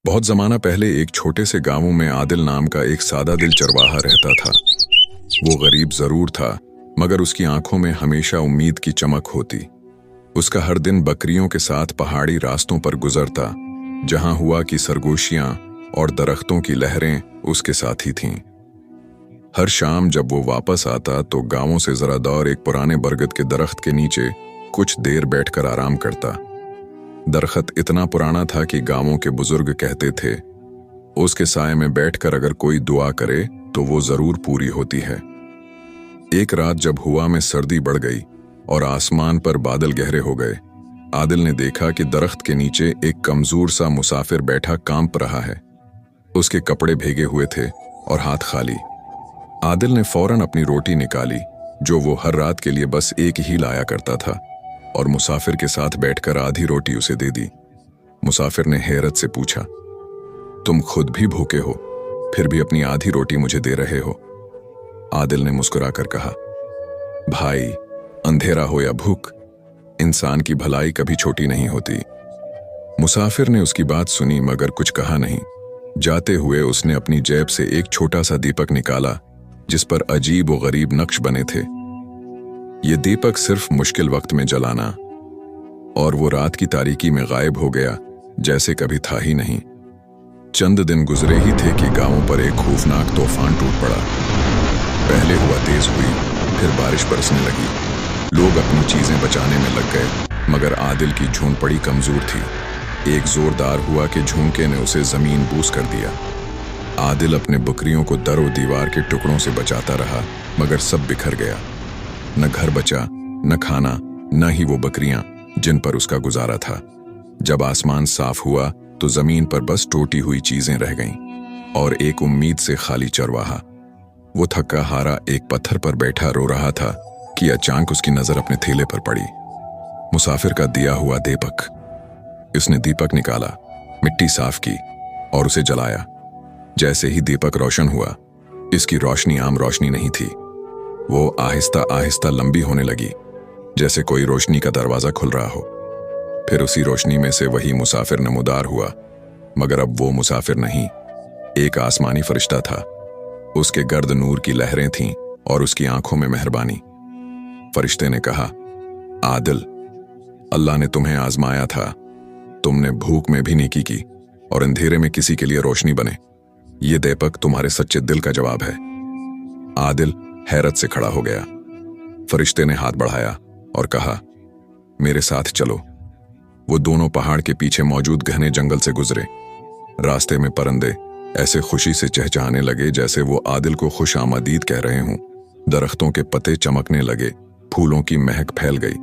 बहुत जमाना पहले एक छोटे से गांव में आदिल नाम का एक सादा दिल चरवाहा रहता था। वो गरीब जरूर था, मगर उसकी आंखों में हमेशा उम्मीद की चमक होती। उसका हर दिन बकरियों के साथ पहाड़ी रास्तों पर गुजरता, जहां हुआ की सरगोशियां और दरख्तों की लहरें उसके साथी थीं। हर शाम जब वो वापस आता तो गांवों से जरा दौर एक पुराने बरगद के दरख्त के नीचे कुछ देर बैठकर आराम करता। दरख्त इतना पुराना था कि गांवों के बुजुर्ग कहते थे, उसके साए में बैठकर अगर कोई दुआ करे तो वो जरूर पूरी होती है। एक रात जब हुआ में सर्दी बढ़ गई और आसमान पर बादल गहरे हो गए, आदिल ने देखा कि दरख्त के नीचे एक कमजोर सा मुसाफिर बैठा कांप रहा है। उसके कपड़े भीगे हुए थे और हाथ खाली। आदिल ने फौरन अपनी रोटी निकाली, जो वो हर रात के लिए बस एक ही लाया करता था, और मुसाफिर के साथ बैठकर आधी रोटी उसे दे दी। मुसाफिर ने हैरत से पूछा, तुम खुद भी भूखे हो, फिर भी अपनी आधी रोटी मुझे दे रहे हो? आदिल ने मुस्कुराकर कहा, भाई, अंधेरा हो या भूख, इंसान की भलाई कभी छोटी नहीं होती। मुसाफिर ने उसकी बात सुनी मगर कुछ कहा नहीं। जाते हुए उसने अपनी जेब से एक छोटा सा दीपक निकाला, जिस पर अजीब व गरीब नक्श बने थे। ये दीपक सिर्फ मुश्किल वक्त में जलाना, और वो रात की तारीकी में गायब हो गया जैसे कभी था ही नहीं। चंद दिन गुजरे ही थे कि गांवों पर एक खौफनाक तूफान टूट पड़ा। पहले हुआ तेज हुई, फिर बारिश बरसने लगी। लोग अपनी चीजें बचाने में लग गए, मगर आदिल की झोंपड़ी कमजोर थी। एक जोरदार हुआ के झोंके ने उसे जमीन बूस कर दिया। आदिल अपने बकरियों को दरो दीवार के टुकड़ों से बचाता रहा, मगर सब बिखर गया। न घर बचा, न खाना, न ही वो बकरियां जिन पर उसका गुजारा था। जब आसमान साफ हुआ तो जमीन पर बस टूटी हुई चीजें रह गईं और एक उम्मीद से खाली चरवाहा। वो थका हारा एक पत्थर पर बैठा रो रहा था कि अचानक उसकी नजर अपने थैले पर पड़ी। मुसाफिर का दिया हुआ दीपक। इसने दीपक निकाला, मिट्टी साफ की और उसे जलाया। जैसे ही दीपक रोशन हुआ, इसकी रोशनी आम रोशनी नहीं थी। वो आहिस्ता आहिस्ता लंबी होने लगी, जैसे कोई रोशनी का दरवाजा खुल रहा हो। फिर उसी रोशनी में से वही मुसाफिर नमूदार हुआ, मगर अब वो मुसाफिर नहीं, एक आसमानी फरिश्ता था। उसके गर्द नूर की लहरें थीं और उसकी आंखों में मेहरबानी। फरिश्ते ने कहा, आदिल, अल्लाह ने तुम्हें आजमाया था। तुमने भूख में भी नेकी की और अंधेरे में किसी के लिए रोशनी बने। ये दीपक तुम्हारे सच्चे दिल का जवाब है। आदिल हैरत से खड़ा हो गया। फरिश्ते ने हाथ बढ़ाया और कहा, मेरे साथ चलो। वो दोनों पहाड़ के पीछे मौजूद घने जंगल से गुजरे। रास्ते में परिंदे ऐसे खुशी से चहचहाने लगे जैसे वो आदिल को खुश आमदीद कह रहे हों। दरख्तों के पत्ते चमकने लगे, फूलों की महक फैल गई।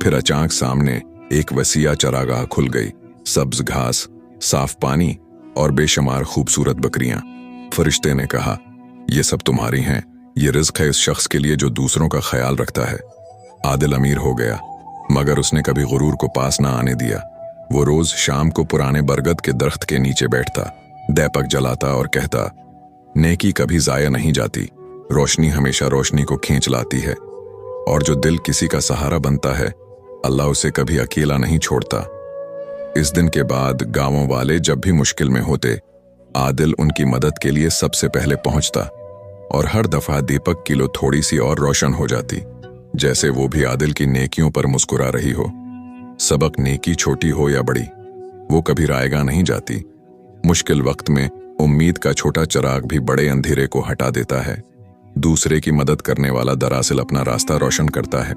फिर अचानक सामने एक वसीया चरागाह खुल गई। सब्ज घास, साफ पानी और बेशुमार खूबसूरत बकरियां। फरिश्ते ने कहा, ये सब तुम्हारी हैं। ये रिज़्क़ है इस शख्स के लिए जो दूसरों का ख्याल रखता है। आदिल अमीर हो गया, मगर उसने कभी गुरूर को पास ना आने दिया। वो रोज शाम को पुराने बरगद के दरख्त के नीचे बैठता, दीपक जलाता और कहता, नेकी कभी जाया नहीं जाती, रोशनी हमेशा रोशनी को खींच लाती है, और जो दिल किसी का सहारा बनता है, अल्लाह उसे कभी अकेला नहीं छोड़ता। इस दिन के बाद गांवों वाले जब भी मुश्किल में होते, आदिल उनकी मदद के लिए सबसे पहले पहुंचता, और हर दफा दीपक की लो थोड़ी सी और रोशन हो जाती, जैसे वो भी आदिल की नेकियों पर मुस्कुरा रही हो। सबक नेकी छोटी हो या बड़ी, वो कभी रायगा नहीं जाती। मुश्किल वक्त में उम्मीद का छोटा चिराग भी बड़े अंधेरे को हटा देता है। दूसरे की मदद करने वाला दरअसल अपना रास्ता रोशन करता है।